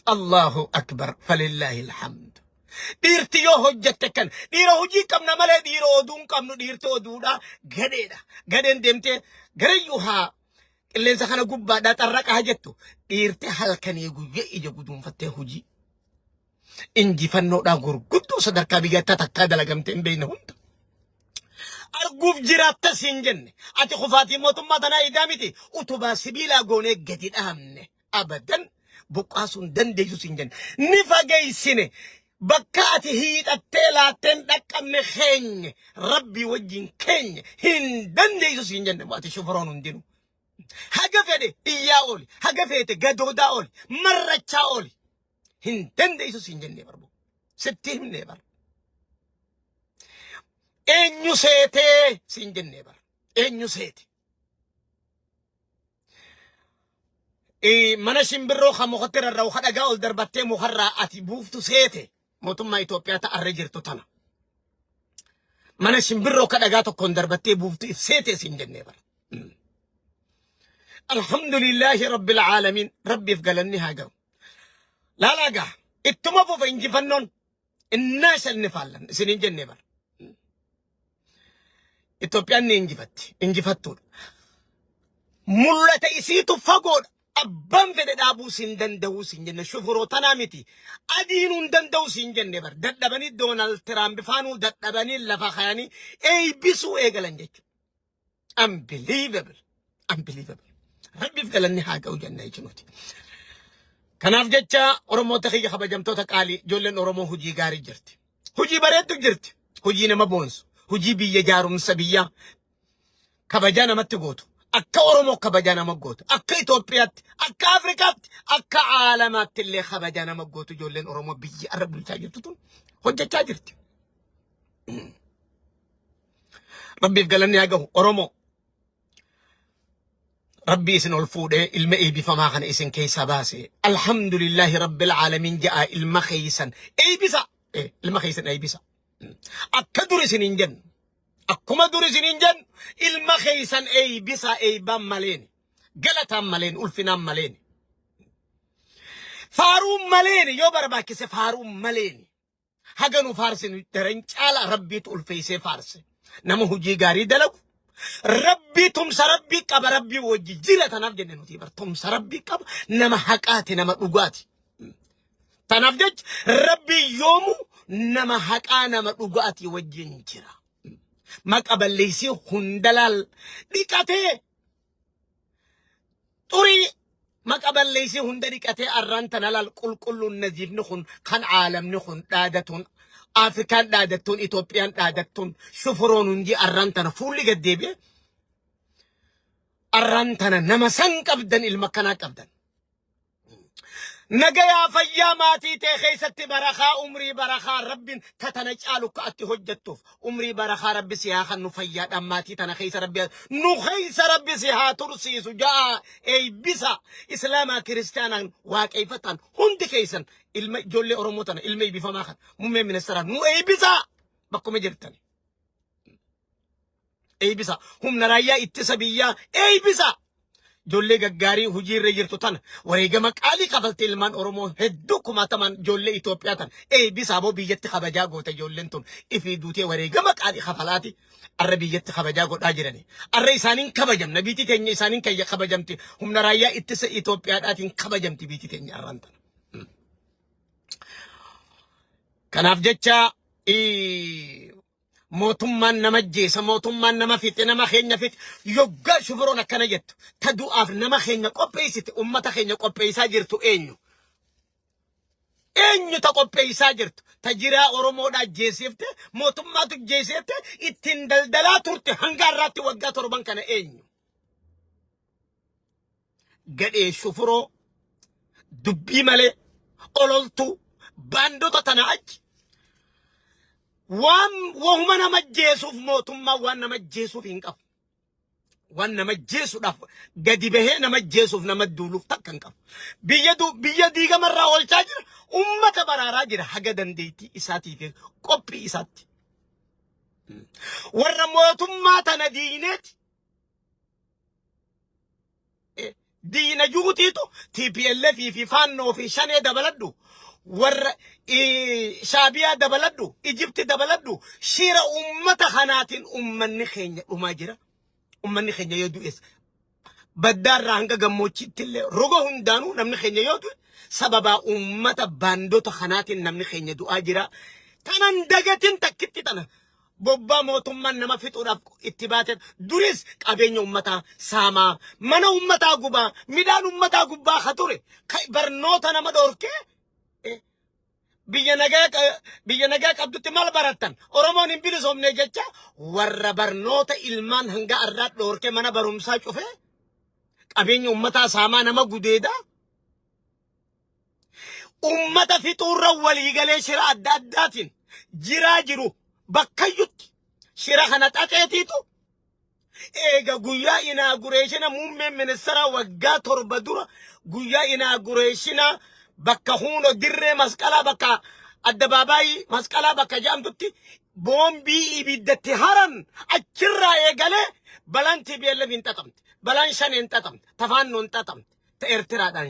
الله أكبر فلله الحمد. ديرتيو هجتكن ديرو هجي كم نمله ديرو دون كم ديرتو دودا غديدا غدين دمته غريوها اللي زخنا غبا دا ترك حاجتو ديرتي هلكن يغوي ايجو دون فتي هجي انجي فنو دا غورغدو صدركا بيغتا تكا دلغمتين بينهم أرجوف جرات سنجن أتي خفاتي موتما تنا إدامتي أتوبا سبيلا غوني جديد أمني أبدا بقاسون دنديسو سنجن نفاجي سنة بكاتي هيت التلا تندك أمني خين ربي وجين كين هن دنديسو سنجن واتي شفرون دينو حاجة فدي إيا أولي حاجة فدي جدودا أولي مرة أولي هن دنديسو سنجن نبربو ستهم نبر Eenyu seetee siin jennee bara. Eenyu seete. Mana shimbirroo kan mukatti rarra'u kadhagaa ol darbattee mukarraa ati buuftu seete. Mootummaa Itoophiyaa ta'arra jirtu tana. Mana shimbirroo kadhagaa tokkoon darbattee buuftu seete siin jennee bara. Alhamdulillahi rabbil aalamiin rabbiif galanni haa ga'u. Laalaagaa ittuma fufa injifannoon innaa shalni faallan isiniin jennee bara. Itoophiyaan ni injifattuudha. Mul'ata isiitu fagoodha. Abbaan fedhe dhaabuu siin danda'uu siin jenne shufurootanaa miti. Adiinuu hin danda'uu siin jenne bar. Dadhabanii Doonaald Tiraamp faanuu dadhabanii lafa kaayanii eebbisuu eegalan jechuudha. Unbelievable. Unbelievable. Rabbiif galanni haa ga'u jennee jechuuti. Kanaaf jecha Oromoota kiyya kabajamtoota qaalii ijoolleen Oromoo hojii gaarii jirti. Hojii bareeddu jirti. Hojii nama boonsu. Hujii biyya jaarumsa biyya kabajaa namatti gootu akka Oromoo kabajaa nama gootu akka Itoophiyaatti akka Afrikaatti akka aalamaatti illee kabajaa nama gootu ijoolleen Oromoo biyya arra bulchaa jirtu tun hojjechaa jirti. Rabbiif galanni haa gahu Oromoo rabbi isin ol fuudhee ilma eebbifamaa kana isin keessaa baase alhamdulillahi rabbil aalamiin ja'a ilma keessan eebbisa ilma keessan eebbisa. Akka duri sinin jen akkuma duri sinin jen ilma keessan eebbisa eebbaan maleen galataan maleen ulfinaan maleen faaruun maleen yoo barbaachise faaruun maleen haganu faarsin daran caala rabbiitu ulfeessee faarse nama hojii gaarii dalagu rabbii tumsa rabbii qaba rabbii wajji jira tanaaf jenne nuti bar tumsa rabbii qaba nama haqaati nama dhugaati tanaaf jecha rabbii yoomu nama haqaa nama dhugaati wajjin jira. Maqaballeessii hundalaal dhiqatee xurii maqaballeessii hunda dhiqatee arraan tanalaal qulqulluun naziifni kun kan caalamni kun dhaadatuun Afrikaan dhaadattuun Itoophiyaan dhaadattuun shufuroon hundi arraan tana fuulli gaddeebi'e arraan tana nama san qabdan ilma kanaa qabdan. نجايا فيا ماتي تخيست برخا عمري برخا رب تتنجالك أتي هجتوف عمري برخا رب سياخا نفيا أماتي تنخيس ربي نخيس ربي سيها ترسي سجاء أي بسا إسلاما كريستيانا وكيفتا هندي كيسا جولي أرموتنا إلمي بفماخت ممي من السران نو أي بسا بكم جرتني أي بسا هم نرايا اتسابيا أي بسا جولي غغاري هجير رجرتو تن وريغما قالي قبلت المان أورمو هدو كما تمن جولي إثيوبيا تن أي بيسابو بيجت خبجا غوتا جولين تن إفيدوتي وريغما قالي خفلاتي الربيجت خبجا غوت أجرني الرئيسانين خبجم نبيتي تني إسانين كي خبجمتي هم نرايا اتس إثيوبيا تاتين خبجمتي بيتي تني أرانتن كناف جتشا موتمان نمجيس موتمان نمفيت نمخين نفيت يوغا شفرونا كنجت تدو اف نمخين قبيست امتا خين قبيسا جرتو انيو تقبيسا جرتو تجرا اورمو دا جيسيفت موتماتو جيسيفت اتين دلدلا تورتي هنغاراتي وغا توربان كان انيو غدي شفرو دبي مالي اولولتو باندو تتناج وهم أنا مجلسوا في موتهم وأنا مجلسوا في إنكف وأنا مجلسوا دف قدي بهنا مجلسوا في نمدولو تكن كف بيدي كمرة والتاجر أمة برا راجر حاجة دنديتي إساتي في كوبي إساتي ورا موتهم ما تندينت دين جوتيتو تي بي ال في فانو في شاني دبلدو ور شابيا دبلدو ايجيبت دبلدو شيرا خنات خينيا وما خينيا يدو اس بدار رانغا غموچي تل روغو هندانو نمني خينيا يدو سببا باندو خنات نمني خينيا دو اجرا تنان دغتين تكتي تنا بوبا موتمان نما فيتورا اتباتت دوريس قابينيو ساما منا غوبا ميدان غوبا خطوري برنوتا نما دوركي biyya nagaa qabdutti mal baratan oromoon hin bilisomne jecha warra barnoota ilmaan hanga arraat dhoorke mana barumsaa cufe qabeenya ummataa saamaa nama gudeeda ummata fixuurra waliigalee shira adda addaatiin jiraa jiru bakkayyutti shira kana xaxeetiitu eega guyyaa inaagureeshina muummeen ministeera waggaa 7 dura guyyaa inaagureeshina bakka huno dirree masqalaa bakka addabaabaayii masqalaa bakka jaamtutti boombii ibiddatti haran achirraa eegalee balaan TPLF hin xaxamte balaan shan hin xaxamte tafaannoo hin xaxamte ta Eertiraadhaan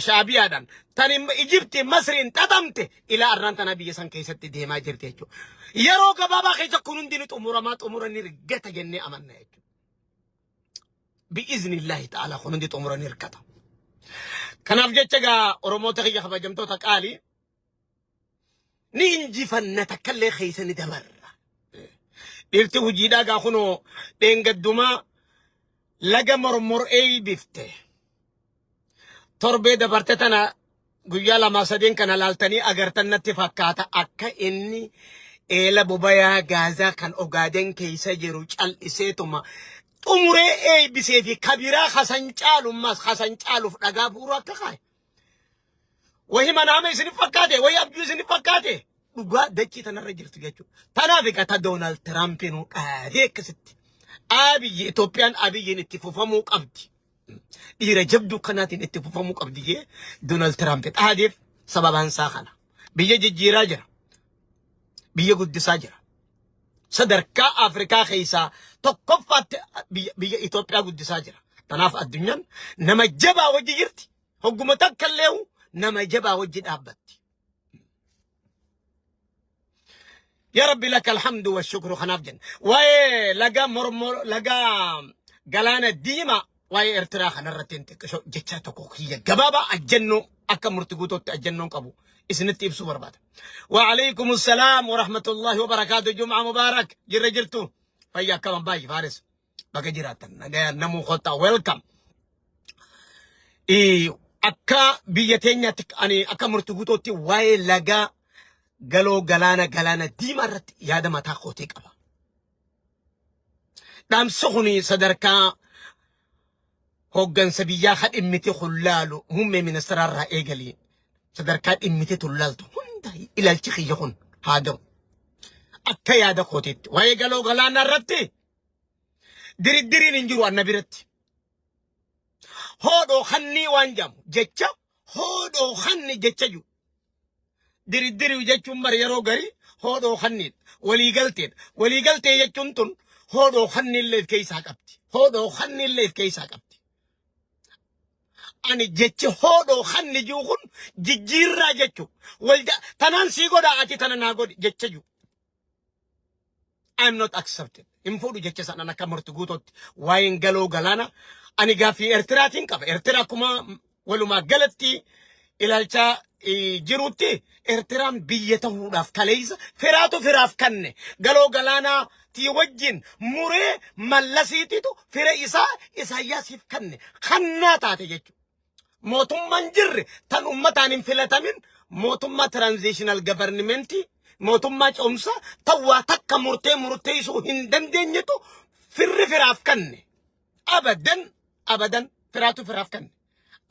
shaabiyaadhaan tan Ijipti Masriin xaxamte ilaa arraan tana biyya san keessatti deemaa jirti jechuudha. Yeroo gabaabaa keessa kun hundi xumuranii rigata jennee amanna jechuudha. Bi'iznillaahi ta'ala kun hundi xumuranii rigata. Kanaaf jecha gaa Oromoota kiyya kabajamtoota qaalii ni injifanna takkallee keessani dabarra. Dhirti hojiidhaa gaa kunoo dheengaddumaa laga mormor'ee bifte. Torbee dabarte tana guyyaa 2-3 kana laaltanii agartan natti fakkaata akka inni eela bobayaa gaazaa kan Ogaaden keessa jiru cal'iseetuma xumuree eebbisee fi kabiraa hasan caaluuf dhagaa bu'uura akka kaa'e. Wahi manaama isin fakkaate, wahi abjuu isin fakkaate dhugaa dachii tanarra jirtu jechuudha. Tanaaf egaa Doonaald Tiraampiin dhaadee akkasitti abiyyi Itoophiyaan abiyyiin itti fufamuu qabdi. Dhiira jabduu kanaatiin itti fufamuu qabdi jee Doonaald Tiraamp dhaadeef sababaan isaa kana. Biyya jijjiiraa jira. Biyya guddisaa jira. Sadarkaa Afrikaa keessaa tokkoffaatti biyya Itoophiyaa guddisaa jira. Tanaaf addunyaan nama jabaa wajji jirti. Hogguma takkallee nama jabaa wajji dhaabbatti. يا ربي لك الحمد والشكر خناف جن واي لقى مرمر لقى قلانا ديما واي ارتراخ نرتين تكشو جتشاتكو هي جبابا الجنو أكا مرتقوتو الجنون قبو اسنتي بسو برباد. وعليكم السلام ورحمة الله وبركاته. جمعة مبارك جرجرتو فيا كمان باي فارس بقى جراتن نمو خطا ويلكم أكا بيتين أني أكا مرتقوتو واي لقى galoo galaana diimaa irratti yaada mataa kootee qaba. Dhaamsa kuni sadarkaa hooggansa biyyaa hadhimmite hullaalu muummee ministeerarraa eegalee sadarkaa dhimmite tullaaltu hunda ilaalchi kiyya kun haa ga'u. Akka yaada kooteetti waa'ee galoo galaanaa irratti diriddiriin hin jiru anna biratti. Hoodhoo hannii waan jedhamu jecha hoodhoo hanni jecha jiru. diriddiri jechuun bar yeroo gari hoodhoo hanniin waliigaltee jechuun tun hoodhoo hanniillee keessaa qabdi. Hoodhoo hanniillee keessaa qabdi. Ani jechi hoodhoo hanni jiru kun jijjiirraa jechuun tanaan sii godhaa ati tana naa godhi jecha jiru. I'm not accepted. Hin fuudhu jecha sana akka murti guutotti waa'een galoo galaana ani gaaffii Eertiraatiin qaba. Eertiraa akkuma walumaa galatti ilaalchaa jirutti Eertiraan biyya ta'uudhaaf kaleessa firaatu firaaf kanne galoo galaanaa tii wajjin muree mallasiititu fira isaa Isaayyaasiif kanne kannaa taate jechuudha. Mootummaan jirre tan ummataan hin filatamin mootummaa transitional government mootummaa ce'umsaa tawwaa takka murteessuu hin dandeenyetu firri firaaf kanne abadan firaatu firaaf kanne.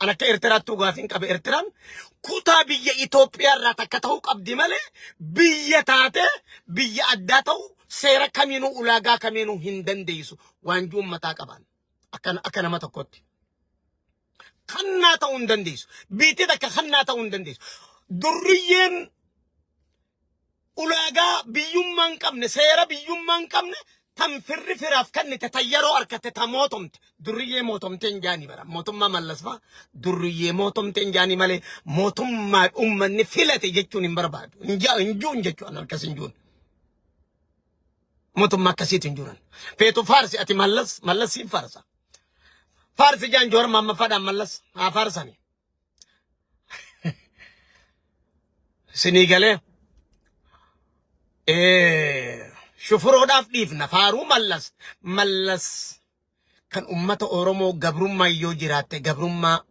Ana akka Eertiraatti gaafiin qaba. Eertiraan kutaa biyya Itoophiyaa irraa takka ta'uu qabdi malee biyya taate biyya addaa ta'u seera kamiinuu ulaagaa kamiinuu hin dandeessu waan uummataa qaban akka nama tokkotti. Kannaa ta'uu hin dandeessu. Biitti takka kannaa ta'uu hin dandeessu. Durriyyeen ulaagaa biyyummaa hin qabne seera biyyummaa hin qabne تنفر فراف كن تتيرو أركت تموتمت درية موتمتين جاني برا موتم ما ملصفا درية موتمتين جاني مالي موتم ما نفلة جتون برباد إنجون جتون أنا كسنجون موتم ما كسيت إنجون فيتو فارس أتي ملس فارسا فارس جان جور ماما فدا ملس فارساني سنيغالي شوفرو داف ديفنا فارو ملس كان أمة أورومو قبرم ما يوجرات قبرم ما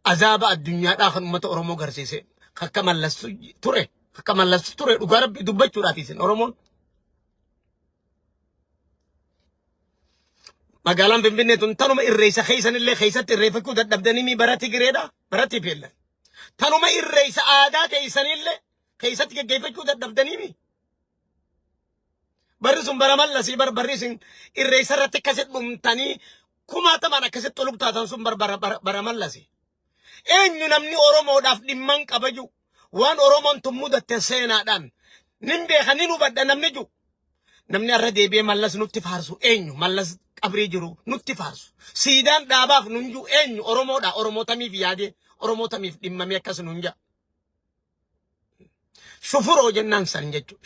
عذاب الدنيا داخل أمة أورومو غرسيسي خكا ملس توري وغرب دبچو راتيسن أورومون مقالان بمبنة تنو إرئيسا خيسان اللي خيسات الرئيفكو دبداني مي براتي قريدا براتي بيلا تنو إرئيسا آدات إيسان اللي خيسات كيفكو دبداني مي برسون برمال لسي برسين الرئيس رتك كسد ممتني كما تمانا كسد طلب تاتان سون برمال لسي إنو نمني أورومو داف دمان كبجو وان أورومون تمودة تسينا دان نمبي خنينو بدا نمنجو نمني الردي بي ملس نتفارسو إنو ملس أبريجرو نتفارسو سيدان داباف ننجو إنو أورومو دا أورومو تمي في يادي أورومو تمي في دمامي كس ننجا شوفرو جنان سنججو